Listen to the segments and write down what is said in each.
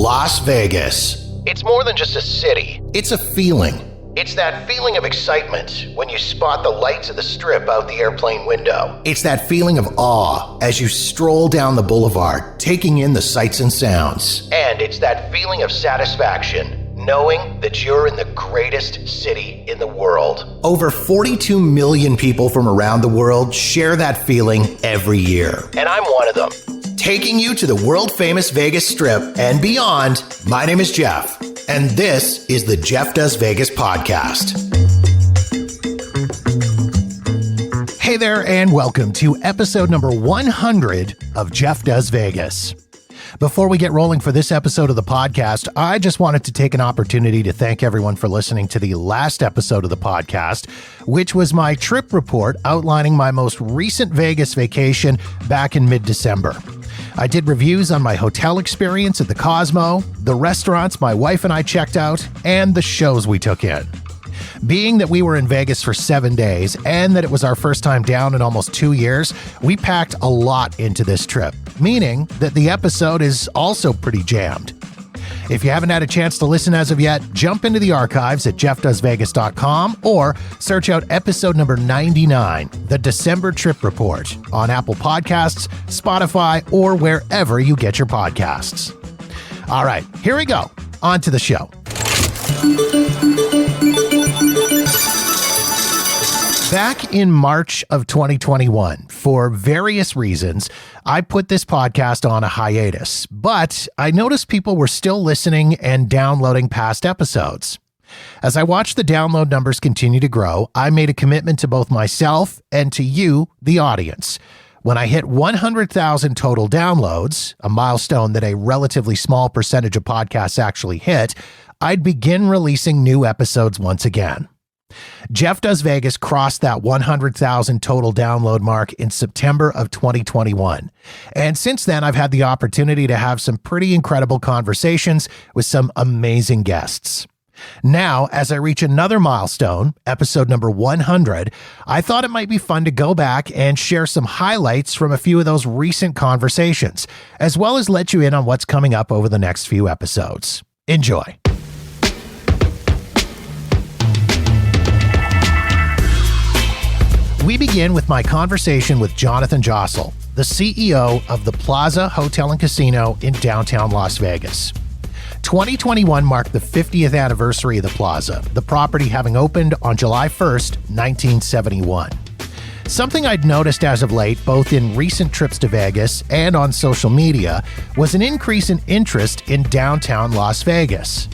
Las Vegas. It's more than just a city. It's a feeling. It's that feeling of excitement when you spot the lights of the strip out the airplane window. It's that feeling of awe as you stroll down the boulevard, taking in the sights and sounds. And it's that feeling of satisfaction, knowing that you're in the greatest city in the world. Over 42 million people from around the world share that feeling every year. And I'm one of them. Taking you to the world-famous Vegas Strip and beyond, my name is Jeff, and this is the Jeff Does Vegas podcast. Hey there, and welcome to episode number 100 of Jeff Does Vegas. Before we get rolling for this episode of the podcast, I just wanted to take an opportunity to thank everyone for listening to the last episode of the podcast, which was my trip report outlining my most recent Vegas vacation back in mid-December. I did reviews on my hotel experience at the Cosmo, the restaurants my wife and I checked out, and the shows we took in. Being that we were in Vegas for 7 days and that it was our first time down in almost 2 years, we packed a lot into this trip, meaning that the episode is also pretty jammed. If you haven't had a chance to listen as of yet, jump into the archives at jeffdoesvegas.com or search out episode number 99, the December Trip Report, on Apple Podcasts, Spotify, or wherever you get your podcasts. All right, here we go. On to the show. Back in March of 2021, for various reasons, I put this podcast on a hiatus, but I noticed people were still listening and downloading past episodes. As I watched the download numbers continue to grow, I made a commitment to both myself and to you, the audience. When I hit 100,000 total downloads, a milestone that a relatively small percentage of podcasts actually hit, I'd begin releasing new episodes once again. Jeff Does Vegas crossed that 100,000 total download mark in September of 2021. And since then, I've had the opportunity to have some pretty incredible conversations with some amazing guests. Now, as I reach another milestone, episode number 100, I thought it might be fun to go back and share some highlights from a few of those recent conversations, as well as let you in on what's coming up over the next few episodes. Enjoy. We begin with my conversation with Jonathan Jossel, the CEO of the Plaza Hotel and Casino in downtown Las Vegas. 2021 marked the 50th anniversary of the Plaza, the property having opened on July 1st, 1971. Something I'd noticed as of late, both in recent trips to Vegas and on social media, was an increase in interest in downtown Las Vegas.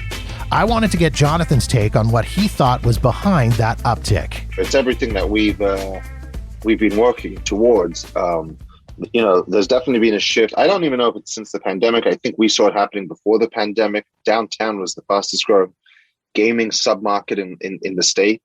I wanted to get Jonathan's take on what he thought was behind that uptick. It's everything that we've been working towards. There's definitely been a shift. I don't even know if it's since the pandemic. I think we saw it happening before the pandemic. Downtown was the fastest growing gaming submarket in the state.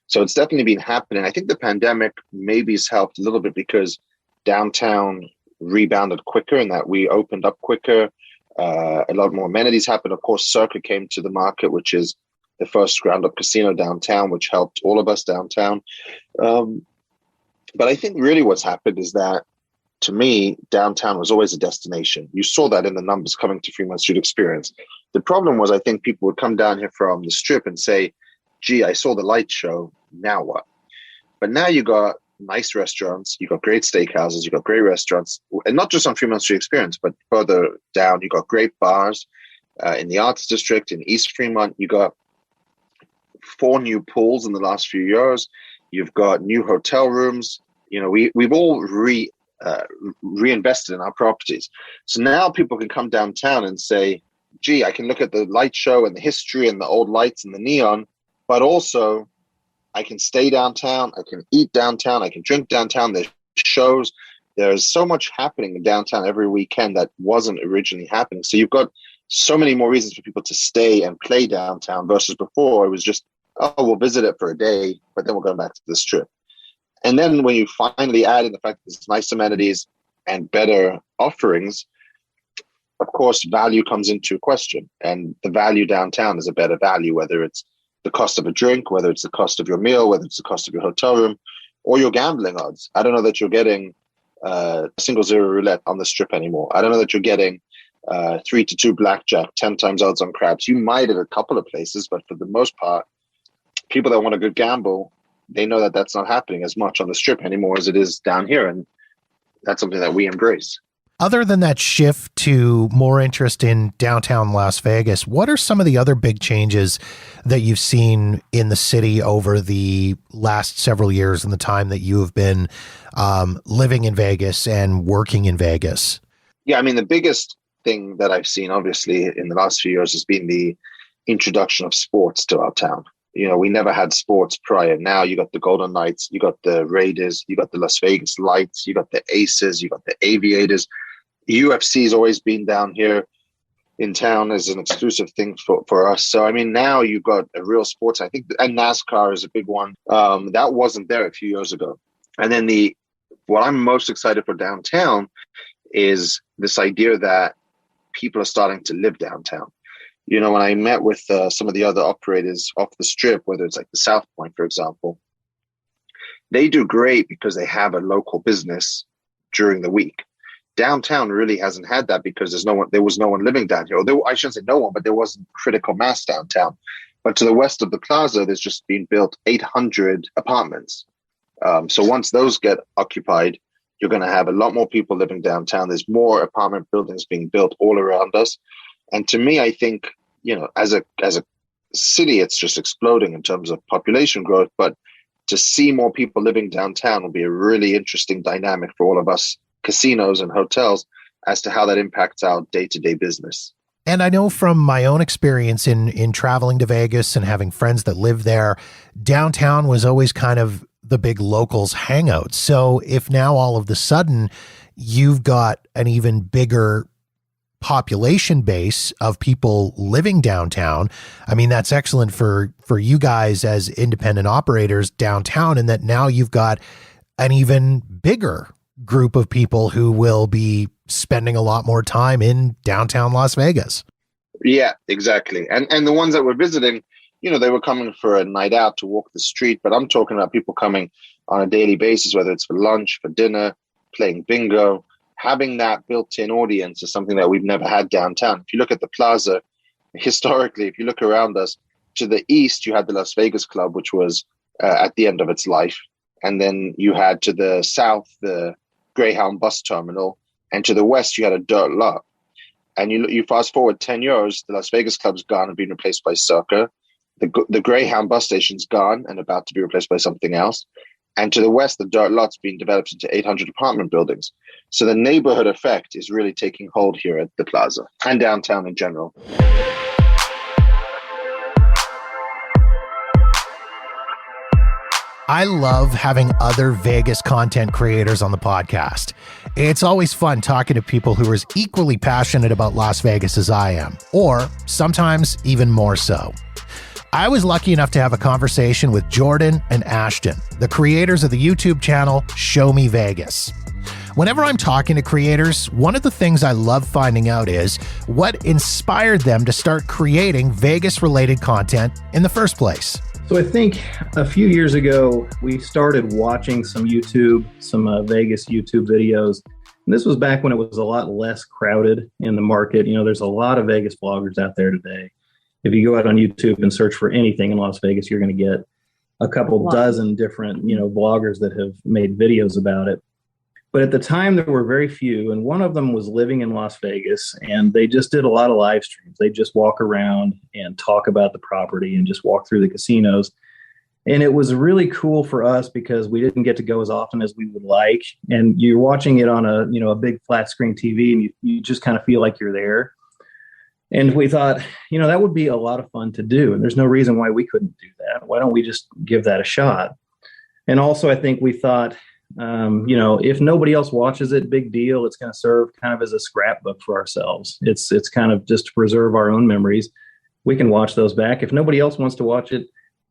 So it's definitely been happening. I think the pandemic maybe has helped a little bit because downtown rebounded quicker and that we opened up quicker. A lot more amenities happened. Of course, Circa came to the market, which is the first ground-up casino downtown, which helped all of us downtown. But I think really what's happened is that, to me, downtown was always a destination. You saw that in the numbers coming to Fremont Street Experience. The problem was I think people would come down here from the Strip and say, gee, I saw the light show, now what? But now you got nice restaurants, you got great steakhouses, you got great restaurants, and not just on Fremont Street Experience, but further down, you got great bars in the Arts District, in East Fremont. You got 4 new pools in the last few years. You've got new hotel rooms. You know, we've all reinvested in our properties. So now people can come downtown and say, gee, I can look at the light show and the history and the old lights and the neon, but also I can stay downtown, I can eat downtown, I can drink downtown, there's shows. There's so much happening in downtown every weekend that wasn't originally happening. So you've got so many more reasons for people to stay and play downtown versus before it was just, oh, we'll visit it for a day, but then we're going back to the Strip. And then when you finally add in the fact that there's nice amenities and better offerings, of course, value comes into question. And the value downtown is a better value, whether it's the cost of a drink, whether it's the cost of your meal, whether it's the cost of your hotel room, or your gambling odds. I don't know that you're getting single zero roulette on the Strip anymore. I don't know that you're getting 3-2 blackjack, 10 times odds on craps. You might at a couple of places, but for the most part, people that want a good gamble, they know that that's not happening as much on the strip anymore as it is down here. And that's something that we embrace. Other than that shift to more interest in downtown Las Vegas, what are some of the other big changes that you've seen in the city over the last several years and the time that you have been living in Vegas and working in Vegas? Yeah, I mean, the biggest thing that I've seen, obviously, in the last few years has been the introduction of sports to our town. You know, we never had sports prior. Now you got the Golden Knights, you got the Raiders, you got the Las Vegas Lights, you got the Aces, you got the Aviators. UFC's always been down here in town as an exclusive thing for us. So, I mean, now you've got a real sports, I think, and NASCAR is a big one. That wasn't there a few years ago. And then what I'm most excited for downtown is this idea that people are starting to live downtown. You know, when I met with some of the other operators off the strip, whether it's like the South Point, for example, they do great because they have a local business during the week. Downtown really hasn't had that because there was no one living down here. I shouldn't say no one, but there wasn't critical mass downtown. But to the west of the plaza, there's just been built 800 apartments. So once those get occupied, you're going to have a lot more people living downtown. There's more apartment buildings being built all around us. And to me, I think, you know, as a city, it's just exploding in terms of population growth. But to see more people living downtown will be a really interesting dynamic for all of us casinos and hotels as to how that impacts our day-to-day business. And I know from my own experience in traveling to Vegas and having friends that live there, downtown was always kind of the big locals hangout. So if now all of a sudden you've got an even bigger population base of people living downtown, I mean, that's excellent for you guys as independent operators downtown, and that now you've got an even bigger group of people who will be spending a lot more time in downtown Las Vegas. Yeah, exactly. And the ones that were visiting, you know, they were coming for a night out to walk the street, but I'm talking about people coming on a daily basis, whether it's for lunch, for dinner, playing bingo. Having that built-in audience is something that we've never had downtown. If you look at the plaza, historically, if you look around us, to the east, you had the Las Vegas Club, which was at the end of its life. And then you had to the south, the Greyhound bus terminal, and to the west, you had a dirt lot. And you fast forward 10 years, the Las Vegas Club's gone and been replaced by Circa. The Greyhound bus station's gone and about to be replaced by something else. And to the west, the dirt lot's been developed into 800 apartment buildings. So the neighborhood effect is really taking hold here at the plaza and downtown in general. I love having other Vegas content creators on the podcast. It's always fun talking to people who are as equally passionate about Las Vegas as I am, or sometimes even more so. I was lucky enough to have a conversation with Jordan and Ashton, the creators of the YouTube channel Show Me Vegas. Whenever I'm talking to creators, one of the things I love finding out is what inspired them to start creating Vegas-related content in the first place. So I think a few years ago, we started watching some Vegas YouTube videos. And this was back when it was a lot less crowded in the market. You know, there's a lot of Vegas vloggers out there today. If you go out on YouTube and search for anything in Las Vegas, you're going to get a couple dozen different, vloggers that have made videos about it. But at the time, there were very few. And one of them was living in Las Vegas, and they just did a lot of live streams. They just walk around and talk about the property and just walk through the casinos. And it was really cool for us because we didn't get to go as often as we would like. And you're watching it on a big flat screen TV, and you just kind of feel like you're there. And we thought, that would be a lot of fun to do. And there's no reason why we couldn't do that. Why don't we just give that a shot? And also, I think we thought, if nobody else watches it, big deal. It's going to serve kind of as a scrapbook for ourselves. It's kind of just to preserve our own memories. We can watch those back. If nobody else wants to watch it,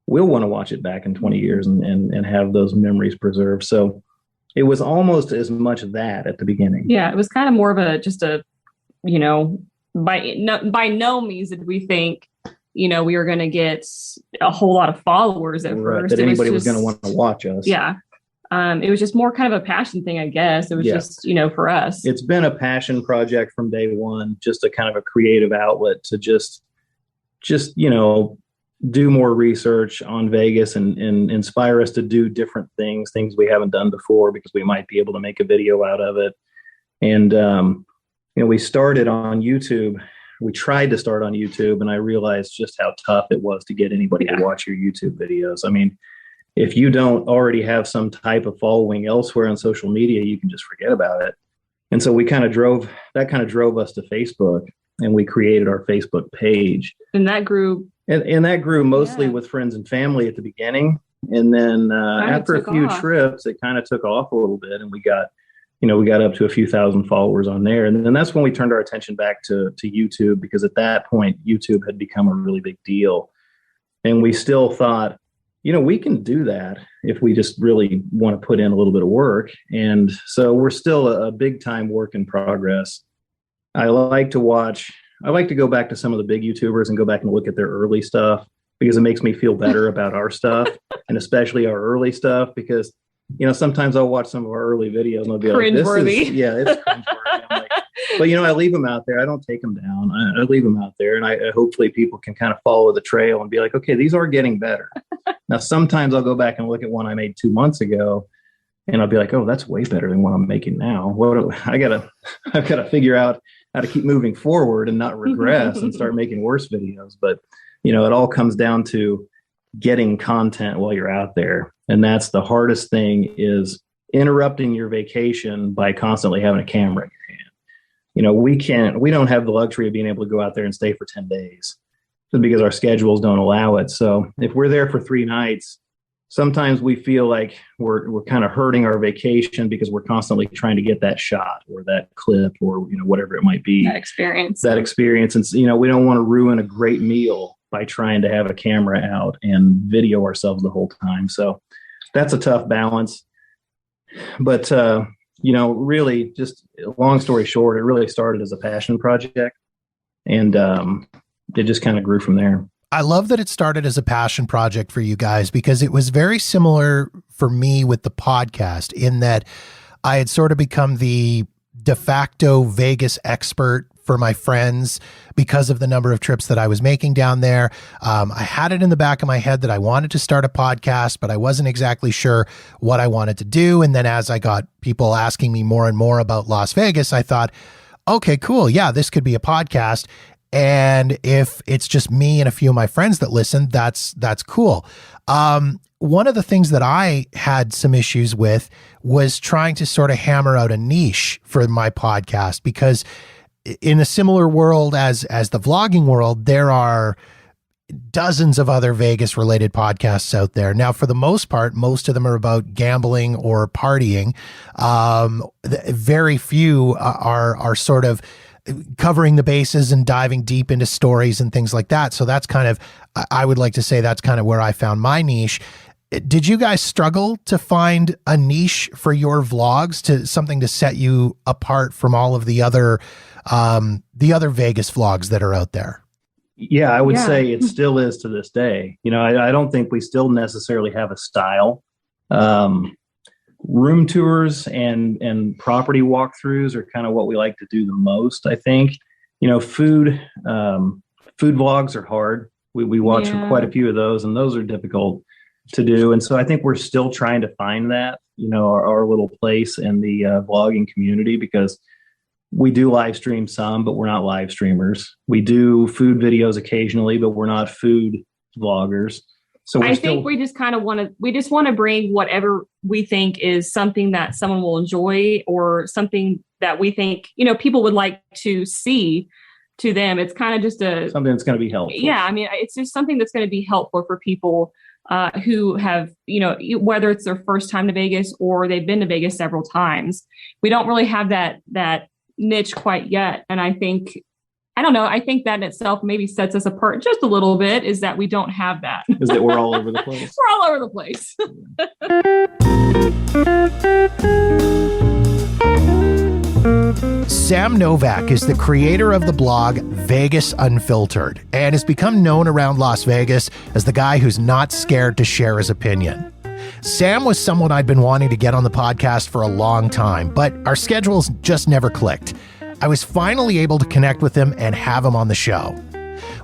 we'll want to watch it back in 20 years and have those memories preserved. So it was almost as much that at the beginning. Yeah, it was kind of more of by no means did we think, we were going to get a whole lot of followers at first. That anybody was going to want to watch us. Yeah. It was just more kind of a passion thing, I guess. It was just, for us. It's been a passion project from day one, just a kind of a creative outlet to just do more research on Vegas and inspire us to do different things we haven't done before, because we might be able to make a video out of it. And, we started on YouTube. We tried to start on YouTube, and I realized just how tough it was to get anybody to watch your YouTube videos. I mean, if you don't already have some type of following elsewhere on social media, you can just forget about it. And so we kind of drove us to Facebook, and we created our Facebook page. And that grew. And that grew mostly with friends and family at the beginning. And then after a few trips, it kind of took off a little bit, and we got up to a few thousand followers on there. And then that's when we turned our attention back to YouTube, because at that point, YouTube had become a really big deal. And we still thought, we can do that if we just really want to put in a little bit of work. And so we're still a big time work in progress. I like to go back to some of the big YouTubers and go back and look at their early stuff, because it makes me feel better about our stuff, and especially our early stuff, because, sometimes I'll watch some of our early videos and I'll be like, it's cringeworthy. I'm like, but, I leave them out there. I don't take them down. I leave them out there, and I hopefully people can kind of follow the trail and be like, okay, these are getting better. Now, sometimes I'll go back and look at one I made 2 months ago, and I'll be like, oh, that's way better than what I'm making now. I've got to figure out how to keep moving forward and not regress and start making worse videos. But, it all comes down to getting content while you're out there. And that's the hardest thing, is interrupting your vacation by constantly having a camera in your hand. We don't have the luxury of being able to go out there and stay for 10 days because our schedules don't allow it. So if we're there for 3 nights, sometimes we feel like we're kind of hurting our vacation, because we're constantly trying to get that shot or that clip or, whatever it might be. That experience. And, we don't want to ruin a great meal by trying to have a camera out and video ourselves the whole time. So that's a tough balance. But, really, just long story short, it really started as a passion project, and it just kind of grew from there. I love that it started as a passion project for you guys, because it was very similar for me with the podcast, in that I had sort of become the de facto Vegas expert for my friends because of the number of trips that I was making down there. I had it in the back of my head that I wanted to start a podcast, but I wasn't exactly sure what I wanted to do. And then as I got people asking me more and more about Las Vegas, I thought, okay, cool. Yeah, this could be a podcast. And if it's just me and a few of my friends that listen, that's cool. One of the things that I had some issues with was trying to sort of hammer out a niche for my podcast, because in a similar world as the vlogging world, there are dozens of other Vegas related podcasts out there. Now, for the most part, most of them are about gambling or partying. Very few are sort of covering the bases and diving deep into stories and things like that. So that's kind of, I would like to say that's kind of where I found my niche. Did you guys struggle to find a niche for your vlogs, to something to set you apart from all of the other Vegas vlogs that are out there? Yeah, I would say it still is to this day. I don't think we still necessarily have a style. Room tours and property walkthroughs are kind of what we like to do the most, I think. Food vlogs are hard. We watch quite a few of those, and those are difficult to do. And so I think we're still trying to find that, our little place in the vlogging community, because we do live stream some, but we're not live streamers. We do food videos occasionally, but we're not food vloggers. So I think we just kind of want to bring whatever we think is something that someone will enjoy, or something that we think, people would like to see to them. It's kind of just something that's going to be helpful. Yeah. I mean, it's just something that's going to be helpful for people who have, whether it's their first time to Vegas or they've been to Vegas several times. We don't really have that niche quite yet. And I think that in itself maybe sets us apart just a little bit, is that we don't have that. Is that we're all over the place. We're all over the place. Sam Novak is the creator of the blog Vegas Unfiltered, and has become known around Las Vegas as the guy who's not scared to share his opinion. Sam was someone I'd been wanting to get on the podcast for a long time, but our schedules just never clicked. I was finally able to connect with him and have him on the show.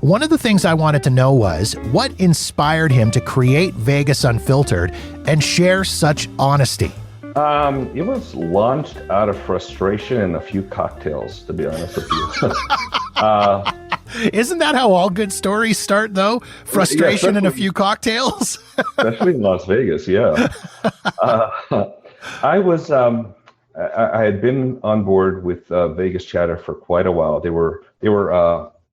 One of the things I wanted to know was what inspired him to create Vegas Unfiltered and share such honesty. It was launched out of frustration and a few cocktails, to be honest with you. Isn't that how all good stories start, though? Frustration and a few cocktails? Especially in Las Vegas, yeah. I had been on board with Vegas Chatter for quite a while. They were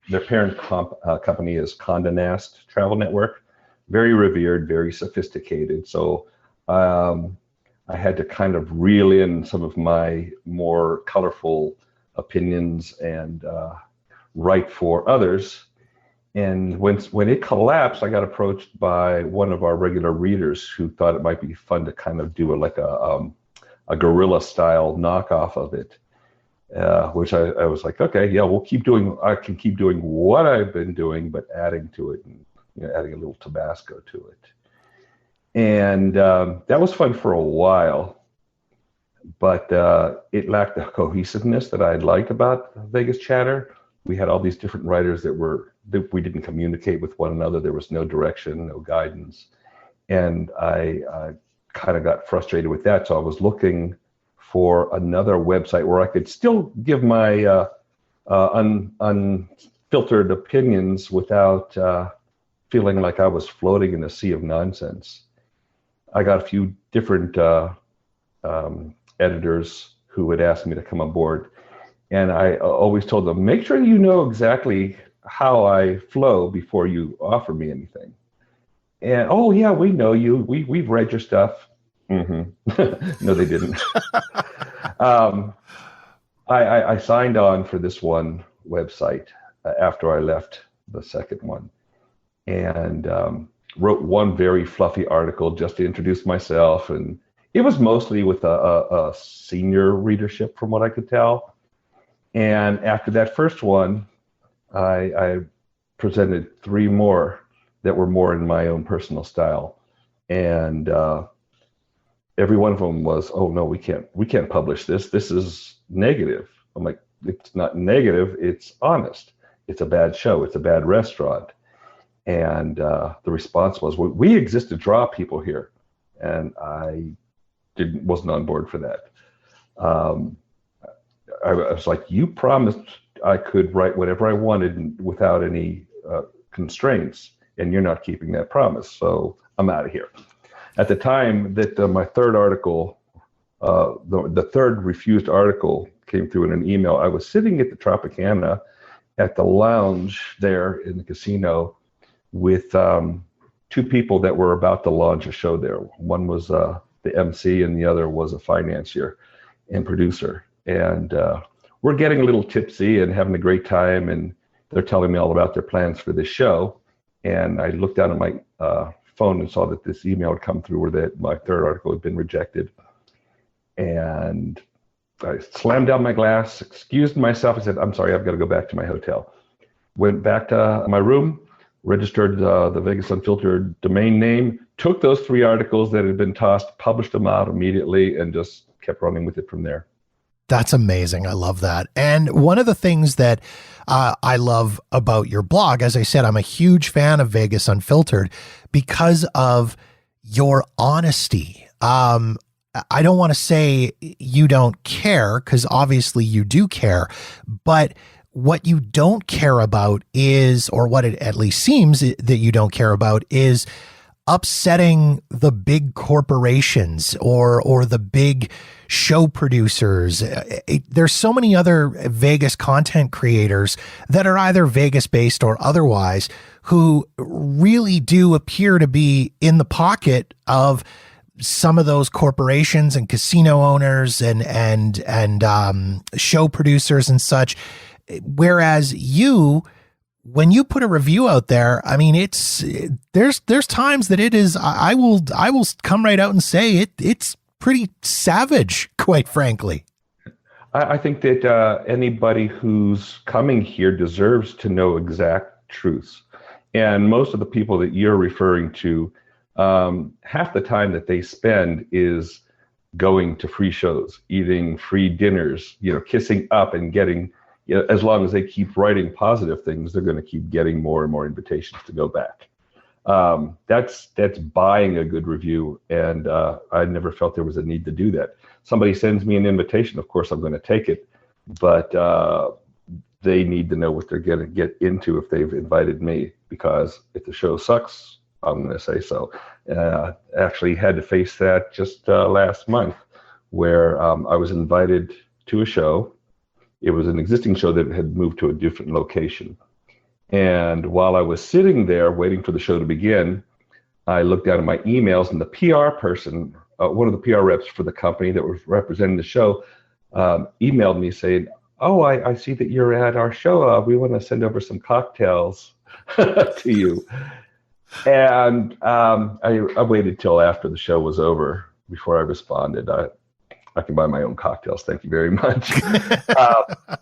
their parent company is Condé Nast Travel Network, very revered, very sophisticated. So I had to kind of reel in some of my more colorful opinions and write for others. And when it collapsed, I got approached by one of our regular readers who thought it might be fun to kind of do a guerrilla style knockoff of it, which I was like, okay, yeah, I can keep doing what I've been doing, but adding to it and adding a little Tabasco to it. And that was fun for a while, but it lacked the cohesiveness that I'd liked about Vegas Chatter. We had all these different writers that we didn't communicate with one another. There was no direction, no guidance. And I kind of got frustrated with that. So I was looking for another website where I could still give my unfiltered opinions without feeling like I was floating in a sea of nonsense. I got a few different editors who would ask me to come on board. And I always told them, make sure you know exactly how I flow before you offer me anything. And, oh, yeah, we know you. We've read your stuff. Mm-hmm. No, they didn't. I signed on for this one website after I left the second one. And wrote one very fluffy article just to introduce myself. And it was mostly with a senior readership from what I could tell. And after that first one, I presented 3 more that were more in my own personal style. And every one of them was, oh no, we can't publish this. This is negative. I'm like, it's not negative, it's honest. It's a bad show, it's a bad restaurant. And the response was, well, we exist to draw people here. And I wasn't on board for that. I was like, you promised I could write whatever I wanted without any constraints, and you're not keeping that promise, so I'm out of here. At the time that my third article, the third refused article came through in an email, I was sitting at the Tropicana at the lounge there in the casino with 2 people that were about to launch a show there. One was the MC and the other was a financier and producer. And we're getting a little tipsy and having a great time, and they're telling me all about their plans for this show. And I looked down at my phone and saw that this email had come through where that my third article had been rejected. And I slammed down my glass, excused myself. I said, I'm sorry, I've got to go back to my hotel. Went back to my room, registered the Vegas Unfiltered domain name, took those 3 articles that had been tossed, published them out immediately, and just kept running with it from there. That's amazing. I love that. And one of the things that I love about your blog, as I said, I'm a huge fan of Vegas Unfiltered because of your honesty. I don't want to say you don't care, because obviously you do care, but what you don't care about is, or what it at least seems that you don't care about, is upsetting the big corporations or the big show producers. There's so many other Vegas content creators that are either Vegas based or otherwise who really do appear to be in the pocket of some of those corporations and casino owners and show producers and such. Whereas you, when you put a review out there, I mean, there's times that it is, I will come right out and say it's pretty savage, quite frankly. I think that anybody who's coming here deserves to know exact truths. And most of the people that you're referring to half the time that they spend is going to free shows, eating free dinners, kissing up and getting, as long as they keep writing positive things, they're going to keep getting more and more invitations to go back. That's buying a good review. And I never felt there was a need to do that. Somebody sends me an invitation, of course I'm going to take it, but they need to know what they're going to get into if they've invited me, because if the show sucks, I'm going to say so. Actually had to face that just last month, where I was invited to a show. It was an existing show that had moved to a different location. And while I was sitting there waiting for the show to begin, I looked down at my emails, and the PR person, one of the PR reps for the company that was representing the show, emailed me saying, "Oh, I see that you're at our show. We want to send over some cocktails to you." And I waited till after the show was over before I responded. I can buy my own cocktails, thank you very much.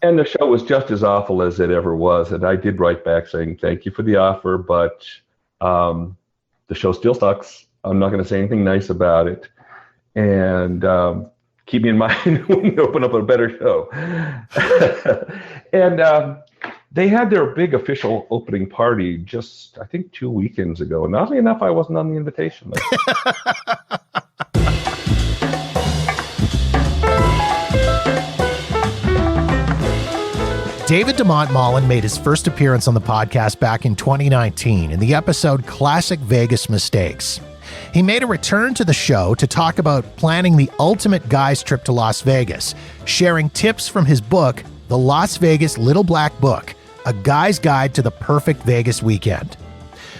And the show was just as awful as it ever was. And I did write back saying, "Thank you for the offer, but the show still sucks. I'm not going to say anything nice about it. And keep me in mind when you open up a better show." And they had their big official opening party just, I think, 2 weekends ago. And oddly enough, I wasn't on the invitation list. David DeMont-Mullen made his first appearance on the podcast back in 2019 in the episode Classic Vegas Mistakes. He made a return to the show to talk about planning the ultimate guy's trip to Las Vegas, sharing tips from his book, The Las Vegas Little Black Book, A Guy's Guide to the Perfect Vegas Weekend.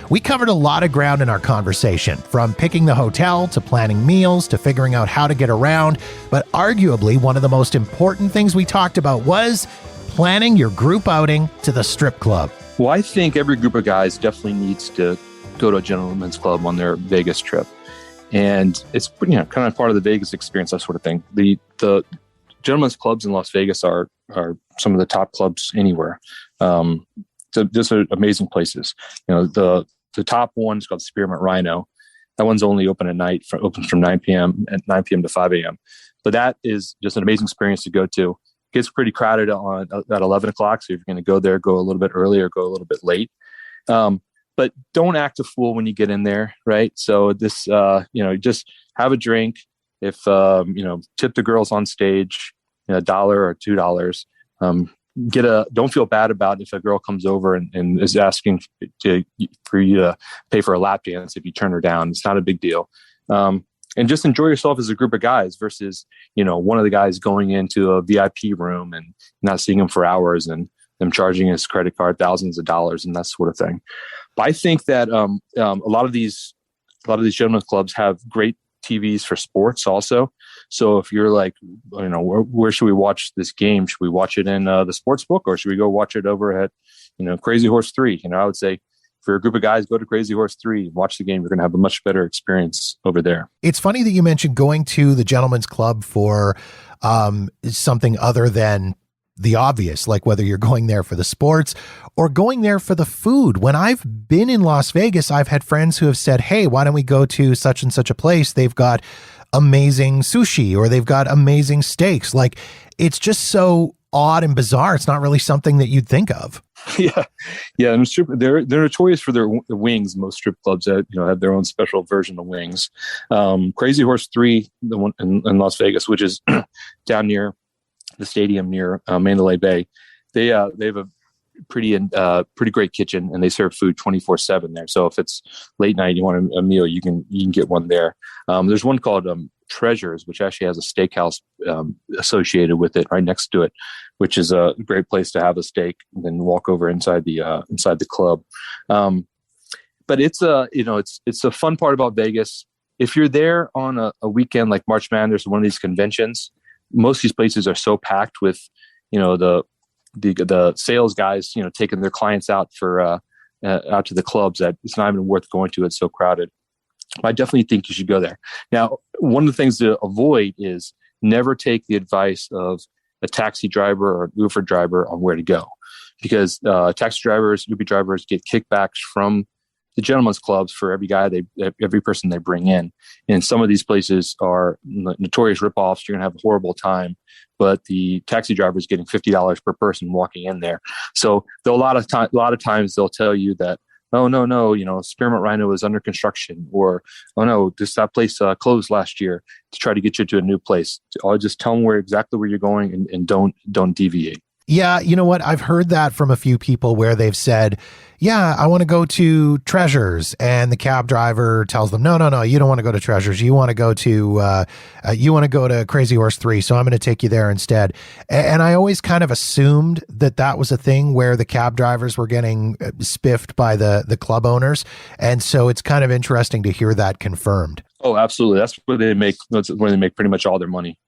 We covered a lot of ground in our conversation, from picking the hotel to planning meals to figuring out how to get around, but arguably one of the most important things we talked about was planning your group outing to the strip club. Well, I think every group of guys definitely needs to go to a gentleman's club on their Vegas trip. And it's kind of part of the Vegas experience, that sort of thing. The gentlemen's clubs in Las Vegas are some of the top clubs anywhere. Those are amazing places. The top one is called Spearmint Rhino. That one's only open at night, opens from 9 p.m. to 5 a.m. But that is just an amazing experience to go to. It gets pretty crowded at 11 o'clock. So if you're going to go there, go a little bit early or go a little bit late. But don't act a fool when you get in there, right? So this, just have a drink. If, tip the girls on stage, $1 or $2. Don't feel bad about if a girl comes over and is asking for you to pay for a lap dance if you turn her down. It's not a big deal. And just enjoy yourself as a group of guys versus, one of the guys going into a VIP room and not seeing him for hours and them charging his credit card thousands of dollars and that sort of thing. But I think that a lot of these gentlemen's clubs have great TVs for sports also. So if you're like, where should we watch this game? Should we watch it in the sports book, or should we go watch it over at, Crazy Horse 3? I would say for a group of guys, go to Crazy Horse 3, watch the game. You're going to have a much better experience over there. It's funny that you mentioned going to the gentleman's club for something other than the obvious, like whether you're going there for the sports or going there for the food. When I've been in Las Vegas, I've had friends who have said, "Hey, why don't we go to such and such a place? They've got amazing sushi or they've got amazing steaks." Like, it's just so odd and bizarre. It's not really something that you'd think of. Yeah. And they're notorious for their wings. Most strip clubs that have their own special version of wings. Crazy Horse 3, the one in Las Vegas, which is down near the stadium near Mandalay Bay, they have a pretty great kitchen, and they serve food 24/7 there. So if it's late night, you want a meal, you can get one there. There's one called Treasures, which actually has a steakhouse associated with it right next to it, which is a great place to have a steak and then walk over inside the club. But it's a fun part about Vegas. If you're there on a weekend like March Madness or one of these conventions, most of these places are so packed with, the sales guys, taking their clients out for out to the clubs that it's not even worth going to. It's so crowded. I definitely think you should go there. Now, one of the things to avoid is never take the advice of a taxi driver or an Uber driver on where to go, because taxi drivers, Uber drivers get kickbacks from the gentlemen's clubs for every person they bring in. And some of these places are notorious ripoffs. You're going to have a horrible time, but the taxi driver is getting $50 per person walking in there. So a lot of times they'll tell you that, oh, no, Spearmint Rhino is under construction, or, oh no, that place closed last year, to try to get you to a new place. I'll just tell them exactly where you're going, and don't deviate. Yeah, you know what? I've heard that from a few people where they've said, yeah, I want to go to Treasures. And the cab driver tells them, no, you don't want to go to Treasures. You want to go to Crazy Horse 3. So I'm going to take you there instead. And I always kind of assumed that was a thing where the cab drivers were getting spiffed by the club owners. And so it's kind of interesting to hear that confirmed. Oh, absolutely. That's where they make pretty much all their money.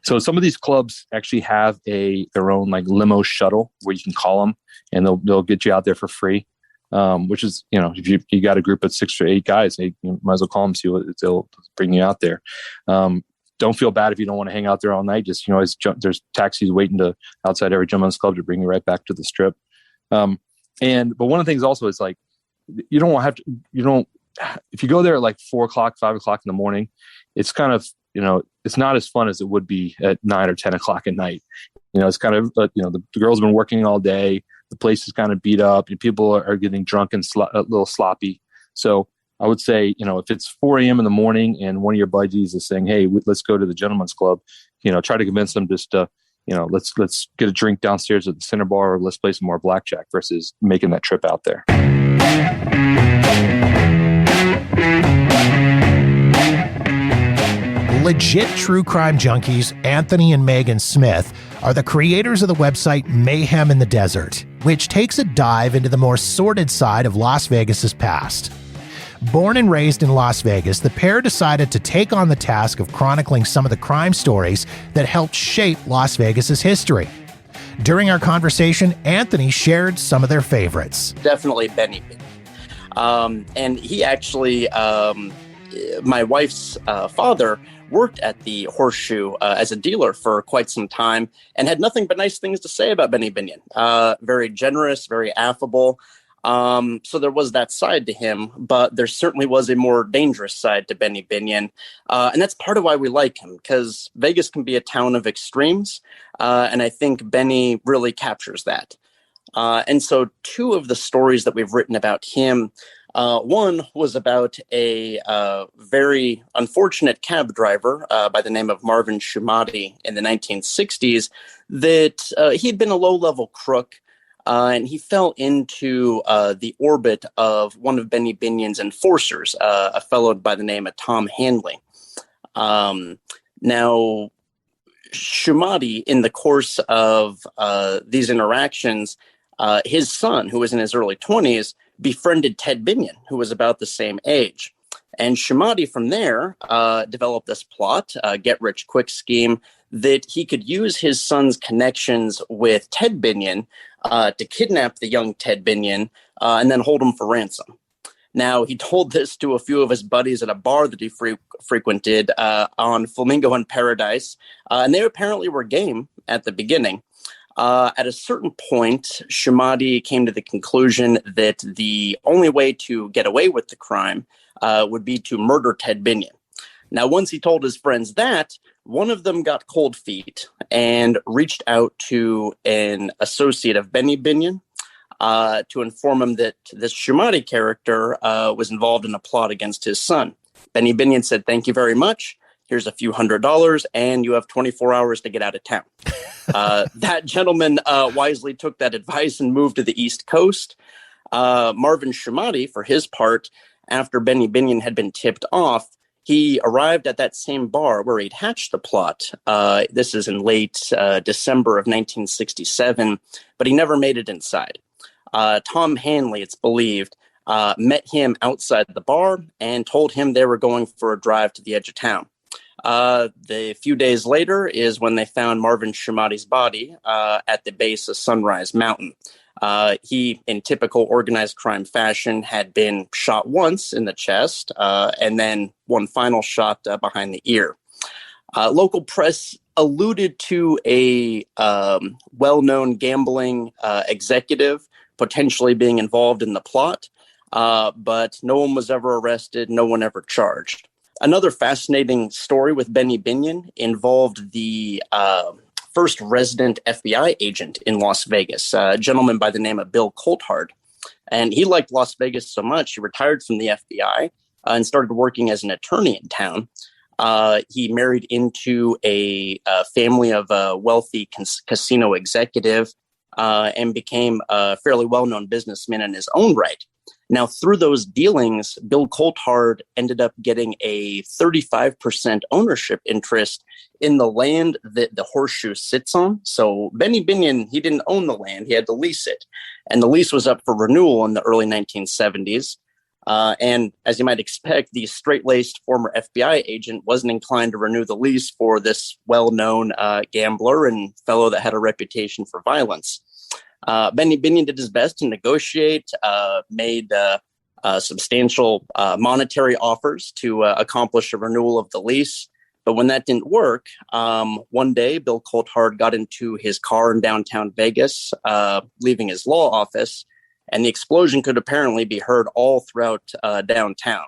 So some of these clubs actually have their own like limo shuttle where you can call them, and they'll get you out there for free. Which is, if you got a group of 6 or 8 guys, you might as well call them, see what they'll bring you out there. Don't feel bad if you don't want to hang out there all night. Just, there's taxis waiting outside every gentleman's club to bring you right back to the strip. But one of the things also is like, if you go there at like 4 o'clock, 5 o'clock in the morning, it's kind of, it's not as fun as it would be at 9 or 10 o'clock at night. It's kind of, the girls have been working all day. The place is kind of beat up, and people are getting drunk and a little sloppy. So I would say, if it's 4 a.m. in the morning and one of your buddies is saying, hey, let's go to the gentleman's club, try to convince them just to, let's get a drink downstairs at the center bar, or let's play some more blackjack, versus making that trip out there. Legit true crime junkies Anthony and Megan Smith are the creators of the website Mayhem in the Desert, which takes a dive into the more sordid side of Las Vegas's past. Born and raised in Las Vegas, the pair decided to take on the task of chronicling some of the crime stories that helped shape Las Vegas's history. During our conversation, Anthony shared some of their favorites. Definitely Benny Binion. And he actually, my wife's father, worked at the Horseshoe as a dealer for quite some time, and had nothing but nice things to say about Benny Binion. Very generous, very affable. So there was that side to him, but there certainly was a more dangerous side to Benny Binion. And that's part of why we like him, because Vegas can be a town of extremes. And I think Benny really captures that. And so 2 of the stories that we've written about him, one was about a very unfortunate cab driver by the name of Marvin Shumati in the 1960s, that he'd been a low-level crook, and he fell into the orbit of one of Benny Binion's enforcers, a fellow by the name of Tom Hanley. Now, Shumati, in the course of these interactions, his son, who was in his early 20s, befriended Ted Binion, who was about the same age. And Shumati from there developed this plot, get-rich-quick scheme, that he could use his son's connections with Ted Binion to kidnap the young Ted Binion and then hold him for ransom. Now, he told this to a few of his buddies at a bar that he frequented on Flamingo and Paradise, and they apparently were game at the beginning. At a certain point, Shumati came to the conclusion that the only way to get away with the crime would be to murder Ted Binion. Now, once he told his friends that, one of them got cold feet and reached out to an associate of Benny Binion to inform him that this Shumati character was involved in a plot against his son. Benny Binion said, "Thank you very much. Here's a few $100, and you have 24 hours to get out of town." That gentleman wisely took that advice and moved to the East Coast. Marvin Shumati, for his part, after Benny Binion had been tipped off, he arrived at that same bar where he'd hatched the plot. This is in late December of 1967, but he never made it inside. Tom Hanley, it's believed, met him outside the bar and told him they were going for a drive to the edge of town. The few days later is when they found Marvin Shumati's body at the base of Sunrise Mountain. He, in typical organized crime fashion, had been shot once in the chest and then one final shot behind the ear. Local press alluded to a well-known gambling executive potentially being involved in the plot. but no one was ever arrested. No one ever charged. Another fascinating story with Benny Binion involved the first resident FBI agent in Las Vegas, a gentleman by the name of Bill Coulthard. And he liked Las Vegas so much, he retired from the FBI and started working as an attorney in town. He married into a family of a wealthy casino executive and became a fairly well-known businessman in his own right. Now, through those dealings, Bill Coulthard ended up getting a 35% ownership interest in the land that the Horseshoe sits on. So Benny Binion, he didn't own the land, he had to lease it. And the lease was up for renewal in the early 1970s. And as you might expect, the straight-laced former FBI agent wasn't inclined to renew the lease for this well-known gambler and fellow that had a reputation for violence. Benny Binion did his best to negotiate, made substantial monetary offers to accomplish a renewal of the lease. But when that didn't work, one day Bill Coulthard got into his car in downtown Vegas, leaving his law office, and the explosion could apparently be heard all throughout downtown.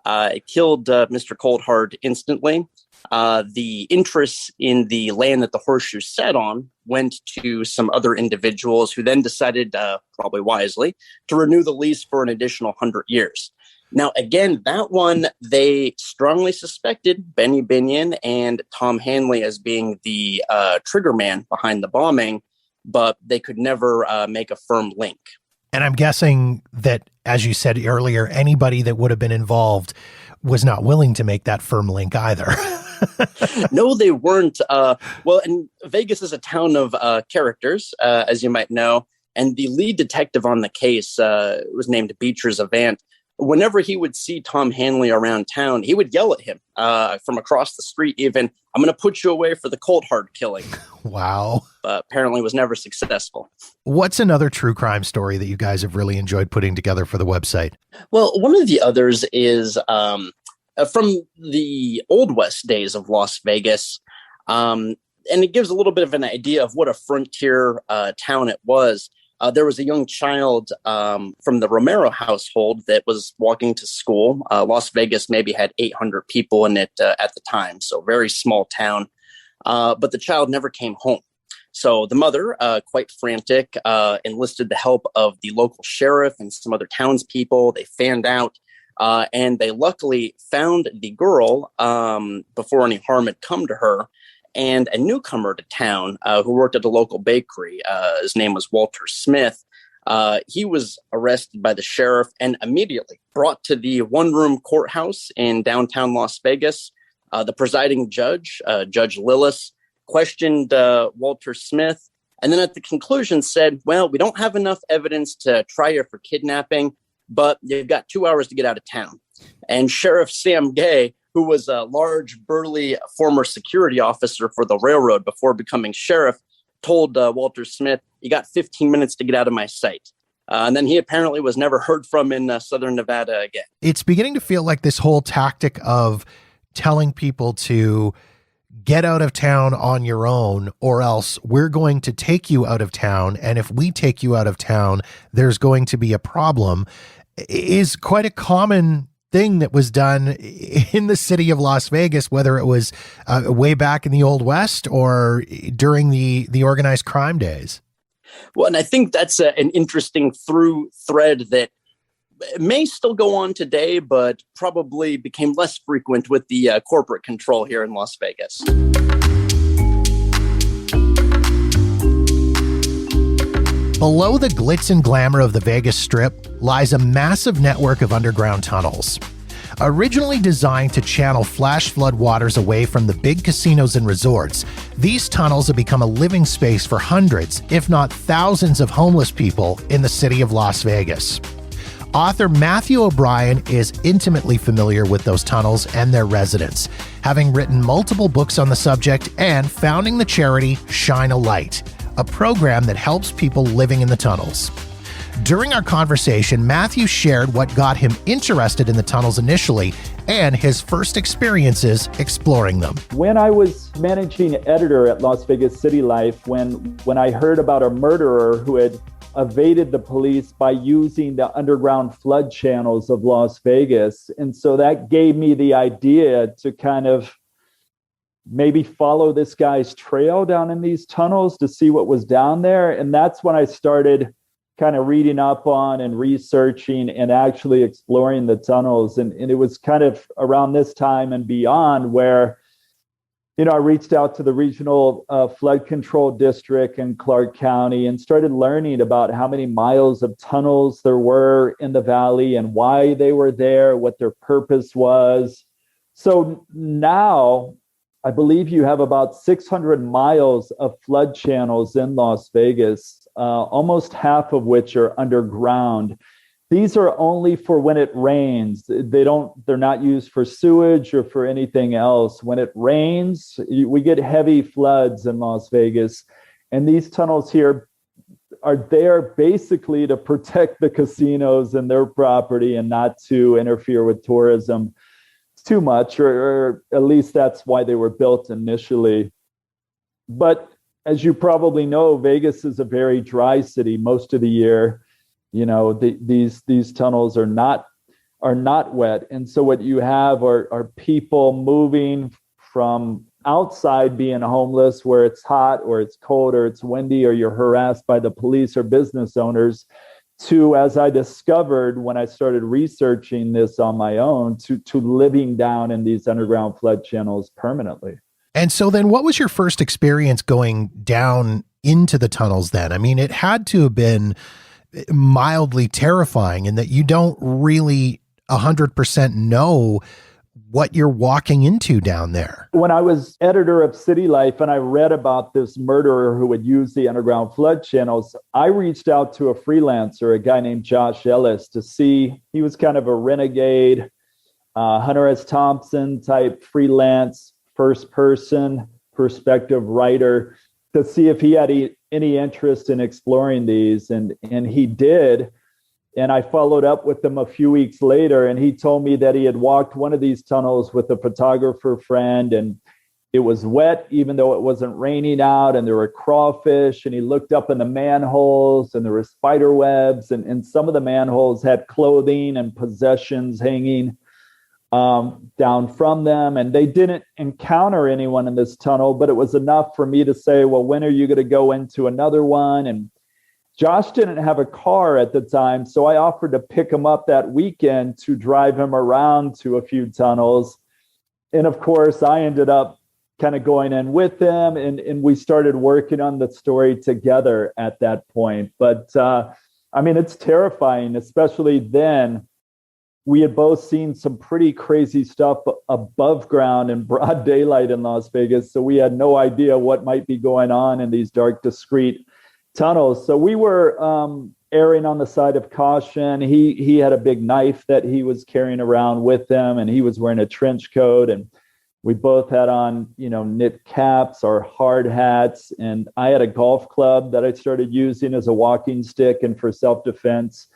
It killed Mr. Coulthard instantly. The interests in the land that the Horseshoe sat on went to some other individuals who then decided, probably wisely, to renew the lease for an additional 100 years. Now, again, that one, they strongly suspected Benny Binion and Tom Hanley as being the trigger man behind the bombing, but they could never make a firm link. And I'm guessing that, as you said earlier, anybody that would have been involved was not willing to make that firm link either. No, they weren't. Well, and Vegas is a town of characters, as you might know. And the lead detective on the case was named Beecher Zavant. Whenever he would see Tom Hanley around town, he would yell at him from across the street, even, "I'm going to put you away for the Coulthard killing." Wow. But apparently was never successful. What's another true crime story that you guys have really enjoyed putting together for the website? Well, one of the others is from the Old West days of Las Vegas. And it gives a little bit of an idea of what a frontier town it was. There was a young child from the Romero household that was walking to school. Las Vegas maybe had 800 people in it at the time, so very small town. But the child never came home. So the mother, quite frantic, enlisted the help of the local sheriff and some other townspeople. They fanned out, and they luckily found the girl before any harm had come to her. And a newcomer to town who worked at a local bakery. His name was Walter Smith. He was arrested by the sheriff and immediately brought to the one-room courthouse in downtown Las Vegas. The presiding judge, Judge Lillis, questioned Walter Smith, and then at the conclusion said, "Well, we don't have enough evidence to try you for kidnapping, but you've got 2 hours to get out of town." And Sheriff Sam Gay, who was a large, burly former security officer for the railroad before becoming sheriff, told Walter Smith, "You got 15 minutes to get out of my sight." And then he apparently was never heard from in Southern Nevada again. It's beginning to feel like this whole tactic of telling people to get out of town on your own, or else we're going to take you out of town. And if we take you out of town, there's going to be a problem, is quite a common thing that was done in the city of Las Vegas, whether it was way back in the Old West or during the organized crime days. Well, and I think that's an interesting through thread that may still go on today, but probably became less frequent with the corporate control here in Las Vegas. Below the glitz and glamour of the Vegas Strip lies a massive network of underground tunnels. Originally designed to channel flash flood waters away from the big casinos and resorts, these tunnels have become a living space for hundreds, if not thousands, of homeless people in the city of Las Vegas. Author Matthew O'Brien is intimately familiar with those tunnels and their residents, having written multiple books on the subject and founding the charity Shine a Light, a program that helps people living in the tunnels. During our conversation, Matthew shared what got him interested in the tunnels initially and his first experiences exploring them. When I was managing editor at Las Vegas City Life, when I heard about a murderer who had evaded the police by using the underground flood channels of Las Vegas. And so that gave me the idea to kind of maybe follow this guy's trail down in these tunnels to see what was down there. And that's when I started kind of reading up on and researching and actually exploring the tunnels. And it was kind of around this time and beyond where, I reached out to the regional flood control district in Clark County and started learning about how many miles of tunnels there were in the valley and why they were there, what their purpose was. So now I believe you have about 600 miles of flood channels in Las Vegas, almost half of which are underground. These are only for when it rains. They're not used for sewage or for anything else. When it rains, we get heavy floods in Las Vegas. And these tunnels here are there basically to protect the casinos and their property and not to interfere with tourism too much, or at least that's why they were built initially. But as you probably know, Vegas is a very dry city most of the year. These tunnels are not wet, and so what you have are people moving from outside being homeless, where it's hot or it's cold or it's windy or you're harassed by the police or business owners, to, as I discovered when I started researching this on my own, to living down in these underground flood channels permanently. And so then what was your first experience going down into the tunnels then? I mean, it had to have been mildly terrifying in that you don't really 100% know what you're walking into down there. When I was editor of City Life and I read about this murderer who would use the underground flood channels, I reached out to a freelancer, a guy named Josh Ellis, to see, he was kind of a renegade, Hunter S. Thompson type freelance, first person perspective writer, to see if he had any interest in exploring these. And he did. And I followed up with him a few weeks later, and he told me that he had walked one of these tunnels with a photographer friend, and it was wet, even though it wasn't raining out, and there were crawfish, and he looked up in the manholes, and there were spider webs, and some of the manholes had clothing and possessions hanging down from them. And they didn't encounter anyone in this tunnel, but it was enough for me to say, well, when are you going to go into another one? And Josh didn't have a car at the time, so I offered to pick him up that weekend to drive him around to a few tunnels. And of course, I ended up kind of going in with him, and we started working on the story together at that point. But I mean, it's terrifying, especially then. We had both seen some pretty crazy stuff above ground in broad daylight in Las Vegas, so we had no idea what might be going on in these dark, discreet tunnels. So we were erring on the side of caution. He had a big knife that he was carrying around with him, and he was wearing a trench coat, and we both had on, knit caps or hard hats. And I had a golf club that I started using as a walking stick and for self-defense.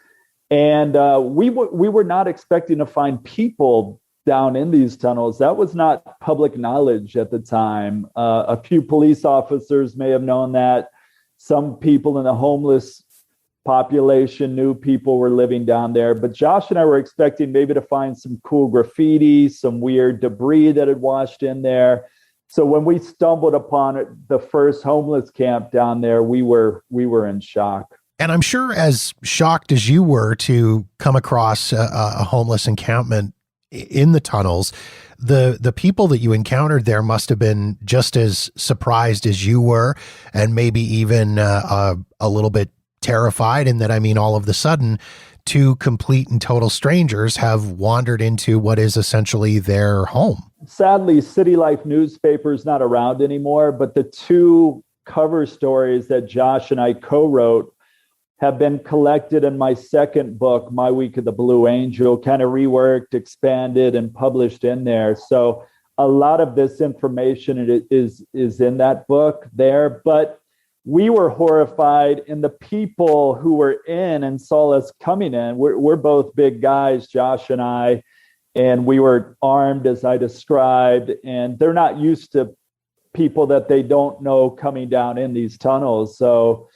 And we were not expecting to find people down in these tunnels. That was not public knowledge at the time. A few police officers may have known that. Some people in the homeless population knew people were living down there. But Josh and I were expecting maybe to find some cool graffiti, some weird debris that had washed in there. So when we stumbled upon the first homeless camp down there, we were in shock. And I'm sure as shocked as you were to come across a homeless encampment in the tunnels, the people that you encountered there must have been just as surprised as you were, and maybe even a little bit terrified in that, I mean, all of the sudden, two complete and total strangers have wandered into what is essentially their home. Sadly, City Life newspaper is not around anymore, but the two cover stories that Josh and I co-wrote have been collected in my second book, My Week of the Blue Angel, kind of reworked, expanded, and published in there. So a lot of this information is in that book there. But we were horrified, and the people who were in and saw us coming in, we're both big guys, Josh and I, and we were armed as I described, and they're not used to people that they don't know coming down in these tunnels. So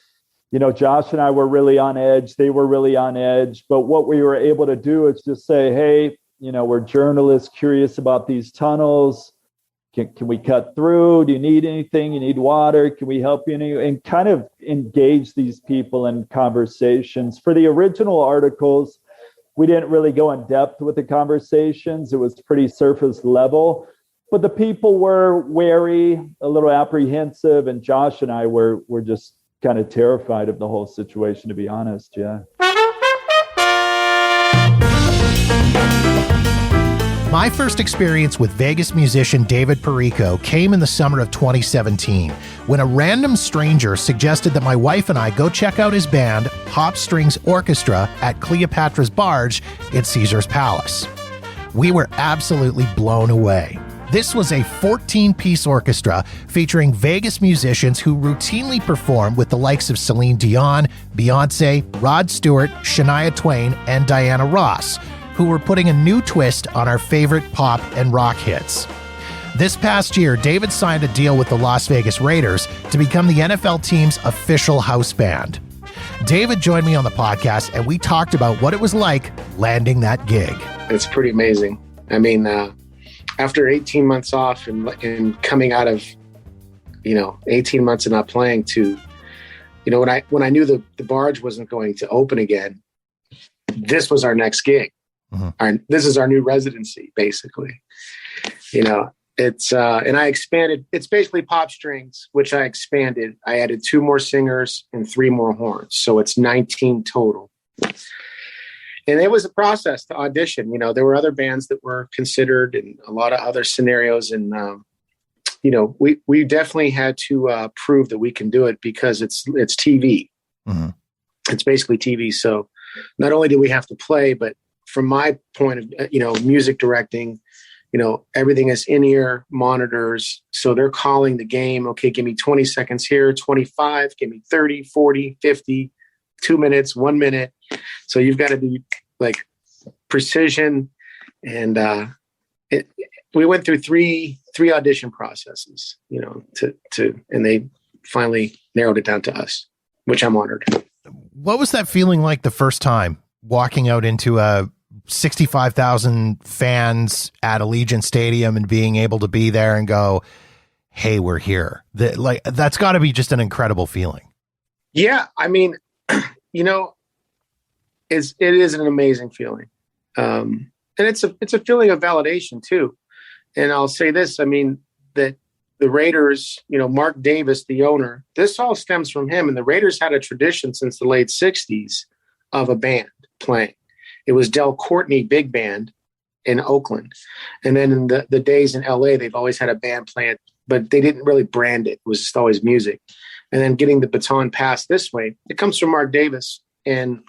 Josh and I were really on edge. They were really on edge. But what we were able to do is just say, hey, we're journalists curious about these tunnels. Can we cut through? Do you need anything? You need water? Can we help you? And kind of engage these people in conversations. For the original articles, we didn't really go in depth with the conversations. It was pretty surface level. But the people were wary, a little apprehensive, and Josh and I were just kind of terrified of the whole situation, to be honest. Yeah. My first experience with Vegas musician David Perico came in the summer of 2017 when a random stranger suggested that my wife and I go check out his band, Hop Strings Orchestra, at Cleopatra's Barge in Caesar's Palace. We were absolutely blown away. This was a 14-piece orchestra featuring Vegas musicians who routinely perform with the likes of Celine Dion, Beyonce, Rod Stewart, Shania Twain, and Diana Ross, who were putting a new twist on our favorite pop and rock hits. This past year, David signed a deal with the Las Vegas Raiders to become the NFL team's official house band. David joined me on the podcast, and we talked about what it was like landing that gig. It's pretty amazing. I mean, after 18 months off and coming out of, 18 months of not playing to, when I knew the Barge wasn't going to open again, this was our next gig. Mm-hmm. This is our new residency, basically. It's and I expanded. It's basically pop strings, which I expanded. I added 2 more singers and 3 more horns, so it's 19 total. And it was a process to audition. There were other bands that were considered and a lot of other scenarios, and we definitely had to prove that we can do it because it's TV. Mm-hmm. It's basically TV. So not only do we have to play, but from my point of, music directing, everything is in-ear monitors. So they're calling the game. Okay, give me 20 seconds here, 25, give me 30, 40, 50, 2 minutes, 1 minute. So you've got to be like precision. And we went through three audition processes, and they finally narrowed it down to us, which I'm honored. What was that feeling like the first time walking out into a 65,000 fans at Allegiant Stadium and being able to be there and go, hey, we're here? That's got to be just an incredible feeling. Yeah. I mean, it is an amazing feeling. And it's a feeling of validation too. And I'll say this, I mean, that the Raiders, Mark Davis, the owner, this all stems from him. And the Raiders had a tradition since the late 60s of a band playing. It was Del Courtney Big Band in Oakland. And then in the days in LA, they've always had a band playing, but they didn't really brand it. It was just always music. And then getting the baton passed this way, it comes from Mark Davis and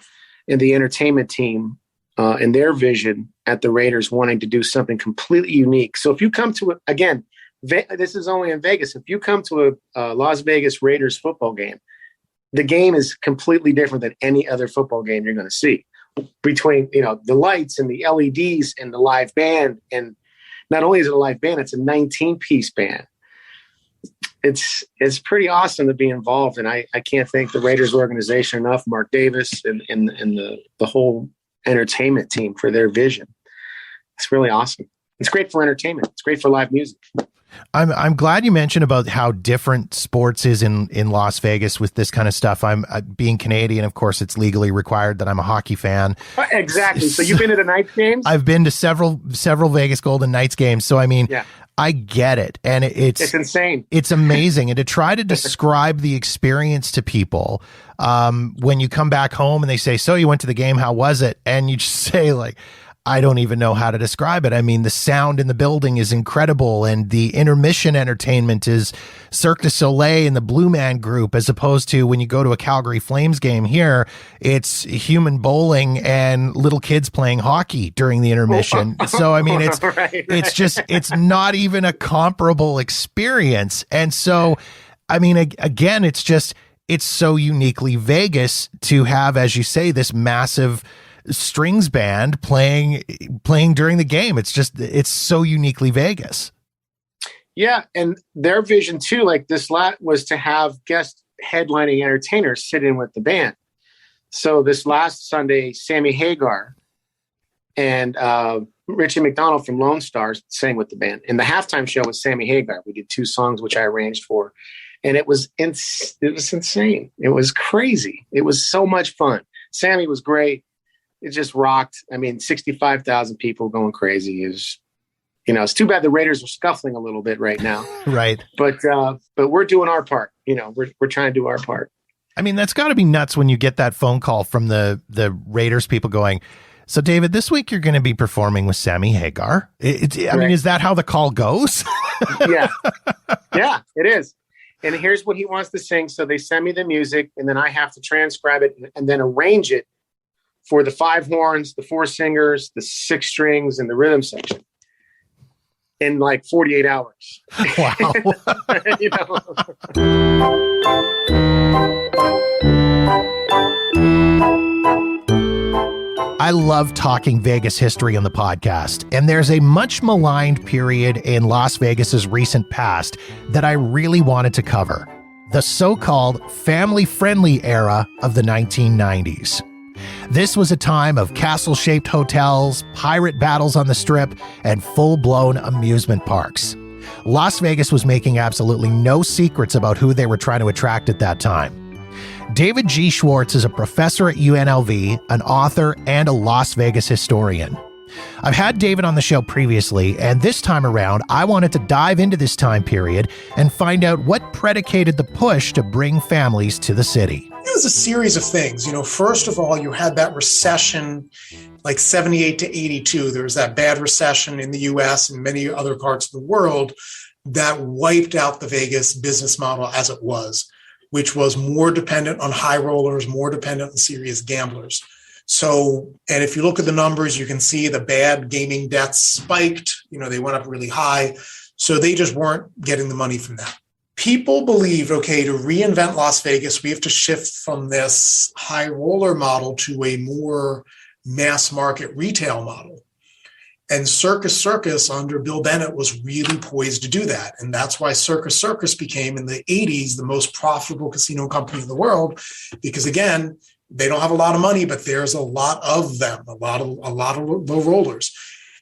the entertainment team and their vision at the Raiders wanting to do something completely unique. So if you come to it, again, this is only in Vegas. If you come to a Las Vegas Raiders football game, the game is completely different than any other football game you're going to see. Between the lights and the LEDs and the live band, and not only is it a live band, it's a 19-piece band. It's pretty awesome to be involved, and I can't thank the Raiders organization enough, Mark Davis and the whole entertainment team for their vision. It's really awesome. It's great for entertainment. It's great for live music. I'm glad you mentioned about how different sports is in Las Vegas with this kind of stuff. I'm being Canadian, of course, it's legally required that I'm a hockey fan. Exactly. So you've been to the Knights games? I've been to several Vegas Golden Knights games. So I mean, yeah. I get it, and it's insane. It's amazing, and to try to describe the experience to people when you come back home and they say, "So you went to the game? How was it?" And you just say like, I don't even know how to describe it. I mean, the sound in the building is incredible, and the intermission entertainment is Cirque du Soleil and the Blue Man Group, as opposed to when you go to a Calgary Flames game here, it's human bowling and little kids playing hockey during the intermission. So, I mean, it's it's not even a comparable experience. And so, I mean, again, it's so uniquely Vegas to have, as you say, this massive strings band playing during the game. It's so uniquely Vegas. Yeah. And their vision too, like this lot was to have guest headlining entertainers sit in with the band. So this last Sunday, Sammy Hagar and Richie McDonald from Lone Stars sang with the band. And the halftime show was Sammy Hagar. We did 2 songs, which I arranged for. And it was insane. It was crazy. It was so much fun. Sammy was great. It just rocked. I mean, 65,000 people going crazy. It's too bad the Raiders are scuffling a little bit right now. Right. But we're doing our part. We're trying to do our part. I mean, that's got to be nuts when you get that phone call from the Raiders people going, so David, this week you're going to be performing with Sammy Hagar. I mean, is that how the call goes? Yeah, it is. And here's what he wants to sing. So they send me the music, and then I have to transcribe it and then arrange it for the 5 horns, the 4 singers, the 6 strings, and the rhythm section in like 48 hours. Wow. I love talking Vegas history on the podcast, and there's a much maligned period in Las Vegas's recent past that I really wanted to cover. The so-called family-friendly era of the 1990s. This was a time of castle-shaped hotels, pirate battles on the Strip, and full-blown amusement parks. Las Vegas was making absolutely no secrets about who they were trying to attract at that time. David G. Schwartz is a professor at UNLV, an author, and a Las Vegas historian. I've had David on the show previously, and this time around, I wanted to dive into this time period and find out what predicated the push to bring families to the city. It was a series of things. First of all, you had that recession, like 78 to 82. There was that bad recession in the US and many other parts of the world that wiped out the Vegas business model as it was, which was more dependent on high rollers, more dependent on serious gamblers. So, and if you look at the numbers, you can see the bad gaming debts spiked. They went up really high. So they just weren't getting the money from that. People believed, okay, to reinvent Las Vegas, we have to shift from this high roller model to a more mass market retail model. And Circus under Bill Bennett was really poised to do that. And that's why Circus became in the 80s the most profitable casino company in the world, because again, they don't have a lot of money, but there's a lot of them, a lot of low rollers.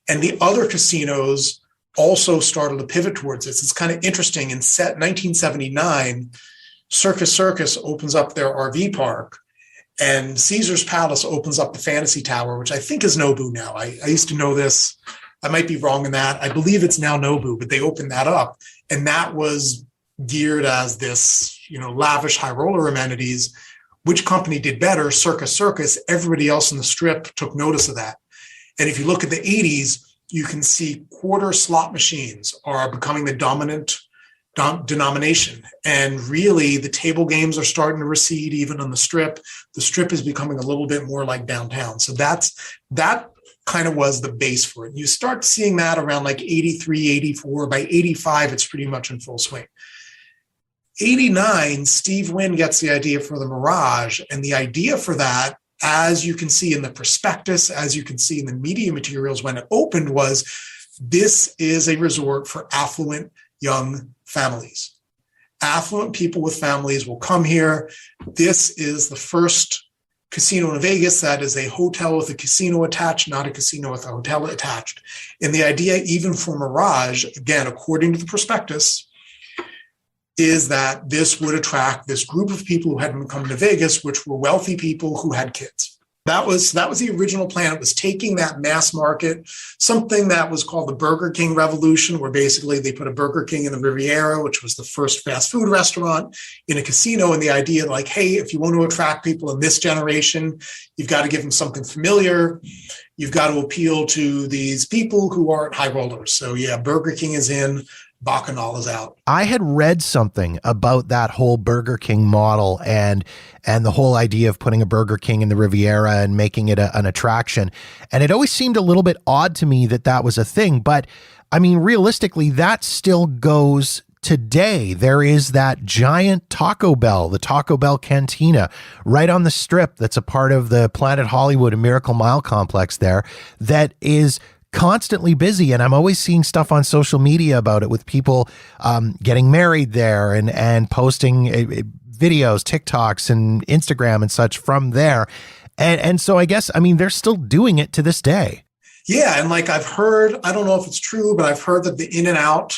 And the other casinos also started to pivot towards this. It's kind of interesting. In 1979, Circus opens up their RV park, and Caesar's Palace opens up the Fantasy Tower, which I think is Nobu now. I used to know this. I might be wrong in that. I believe it's now Nobu, but they opened that up. And that was geared as this, lavish high roller amenities. Which company did better? Circus. Everybody else in the Strip took notice of that. And if you look at the 80s, you can see quarter slot machines are becoming the dominant denomination. And really, the table games are starting to recede even on the Strip. The Strip is becoming a little bit more like downtown. So that kind of was the base for it. You start seeing that around like 83, 84. By 85, it's pretty much in full swing. 89, Steve Wynn gets the idea for the Mirage. And the idea for that, as you can see in the prospectus, as you can see in the media materials when it opened, was this is a resort for affluent young families. Affluent people with families will come here. This is the first casino in Vegas that is a hotel with a casino attached, not a casino with a hotel attached. And the idea, even for Mirage, again, according to the prospectus, is that this would attract this group of people who hadn't come to Vegas, which were wealthy people who had kids. That was the original plan. It was taking that mass market, something that was called the Burger King revolution, where basically they put a Burger King in the Riviera, which was the first fast food restaurant, in a casino. And the idea like, hey, if you want to attract people in this generation, you've got to give them something familiar. You've got to appeal to these people who aren't high rollers. So yeah, Burger King is in. Bacchanal is out. I had read something about that whole Burger King model and the whole idea of putting a Burger King in the Riviera and making it an attraction. And it always seemed a little bit odd to me that was a thing. But I mean, realistically, that still goes today. There is that giant Taco Bell, the Taco Bell Cantina, right on the Strip that's a part of the Planet Hollywood and Miracle Mile complex there that is constantly busy. And I'm always seeing stuff on social media about it with people getting married there and posting videos, TikToks and Instagram and such from there. And so I guess, I mean, they're still doing it to this day. Yeah. And like I've heard, I don't know if it's true, but I've heard that the In-N-Out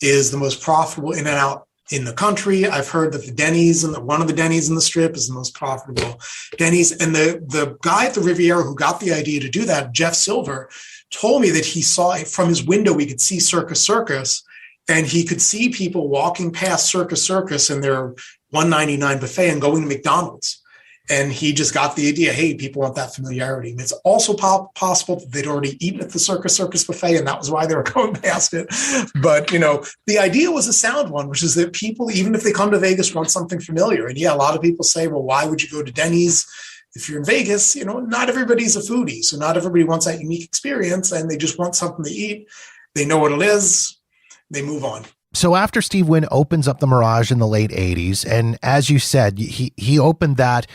is the most profitable In-N-Out in the country. I've heard that the Denny's and one of the Denny's in the Strip is the most profitable Denny's. And the guy at the Riviera who got the idea to do that, Jeff Silver, told me that he saw from his window, he could see Circus Circus, and he could see people walking past Circus Circus and their $1.99 buffet and going to McDonald's. And he just got the idea, hey, people want that familiarity. And it's also possible that they'd already eaten at the Circus Circus buffet, and that was why they were going past it. But, the idea was a sound one, which is that people, even if they come to Vegas, want something familiar. And yeah, a lot of people say, well, why would you go to Denny's if you're in Vegas? Not everybody's a foodie. So not everybody wants that unique experience, and they just want something to eat. They know what it is. They move on. So after Steve Wynn opens up the Mirage in the late 80s, and as you said, he opened that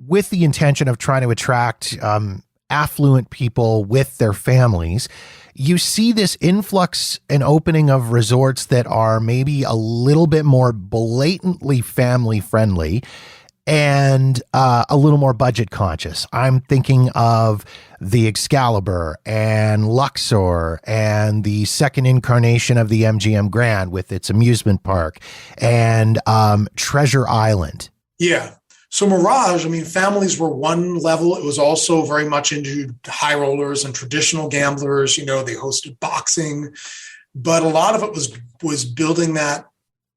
with the intention of trying to attract affluent people with their families, you see this influx and opening of resorts that are maybe a little bit more blatantly family friendly and a little more budget conscious. I'm thinking of the Excalibur and Luxor and the second incarnation of the MGM Grand with its amusement park and Treasure Island. Yeah. So Mirage, families were one level. It was also very much into high rollers and traditional gamblers. They hosted boxing, but a lot of it was building that,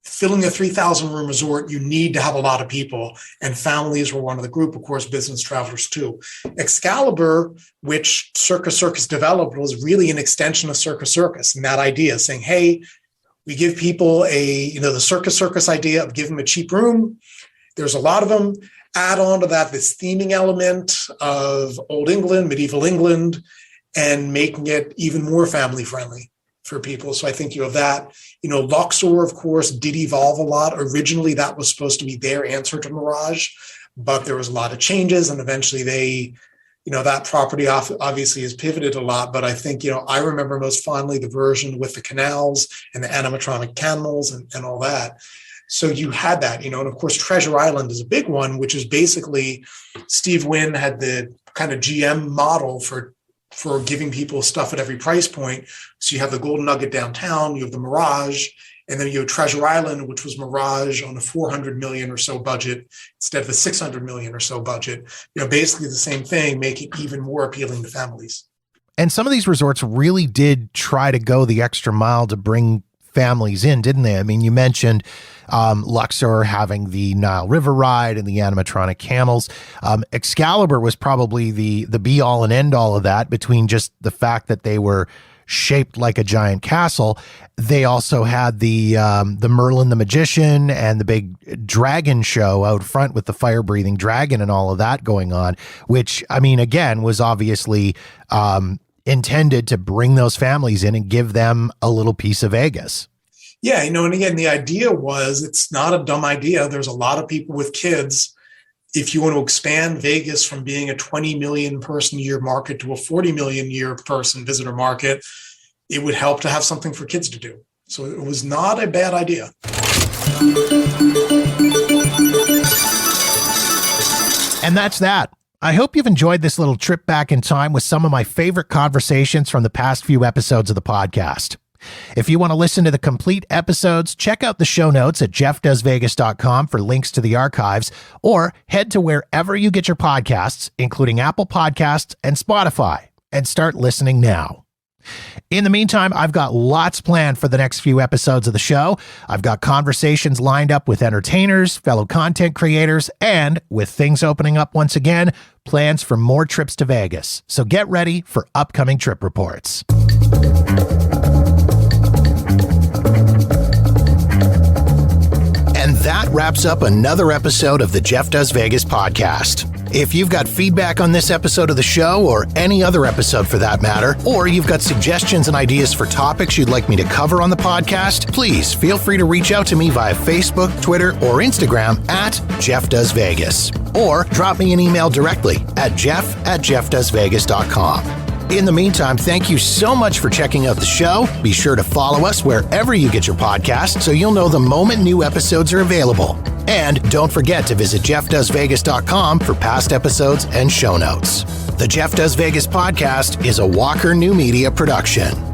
filling a 3,000 room resort. You need to have a lot of people, and families were one of the group, of course, business travelers too. Excalibur, which Circus Circus developed, was really an extension of Circus Circus, and that idea saying, hey, we give people the Circus Circus idea of give them a cheap room. There's a lot of them. Add on to that this theming element of Old England, medieval England, and making it even more family friendly for people. So I think you have that. Luxor, of course, did evolve a lot. Originally, that was supposed to be their answer to Mirage, but there was a lot of changes, and eventually they, that property obviously has pivoted a lot. But I think, I remember most fondly the version with the canals and the animatronic camels and all that. So you had that, and of course, Treasure Island is a big one, which is basically Steve Wynn had the kind of GM model for giving people stuff at every price point. So you have the Golden Nugget downtown, you have the Mirage, and then you have Treasure Island, which was Mirage on a $400 million or so budget instead of a $600 million or so budget. Basically the same thing, make it even more appealing to families. And some of these resorts really did try to go the extra mile to bring families in, didn't they? You mentioned Luxor having the Nile River ride and the animatronic camels. Excalibur was probably the be all and end all of that, between just the fact that they were shaped like a giant castle. They also had the Merlin the Magician and the big dragon show out front with the fire breathing dragon and all of that going on, which again was obviously intended to bring those families in and give them a little piece of Vegas. Yeah, and again, the idea was, it's not a dumb idea. There's a lot of people with kids. If you want to expand Vegas from being a 20 million person a year market to a 40 million year person visitor market, it would help to have something for kids to do. So it was not a bad idea. And that's that. I hope you've enjoyed this little trip back in time with some of my favorite conversations from the past few episodes of the podcast. If you want to listen to the complete episodes, check out the show notes at jeffdoesvegas.com for links to the archives, or head to wherever you get your podcasts, including Apple Podcasts and Spotify, and start listening now. In the meantime, I've got lots planned for the next few episodes of the show. I've got conversations lined up with entertainers, fellow content creators, and with things opening up once again, plans for more trips to Vegas. So get ready for upcoming trip reports. And that wraps up another episode of the Jeff Does Vegas podcast. If you've got feedback on this episode of the show, or any other episode for that matter, or you've got suggestions and ideas for topics you'd like me to cover on the podcast, please feel free to reach out to me via Facebook, Twitter, or Instagram at Jeff Does Vegas, or drop me an email directly at jeff@jeffdoesvegas.com. In the meantime, thank you so much for checking out the show. Be sure to follow us wherever you get your podcasts so you'll know the moment new episodes are available. And don't forget to visit jeffdoesvegas.com for past episodes and show notes. The Jeff Does Vegas podcast is a Walker New Media production.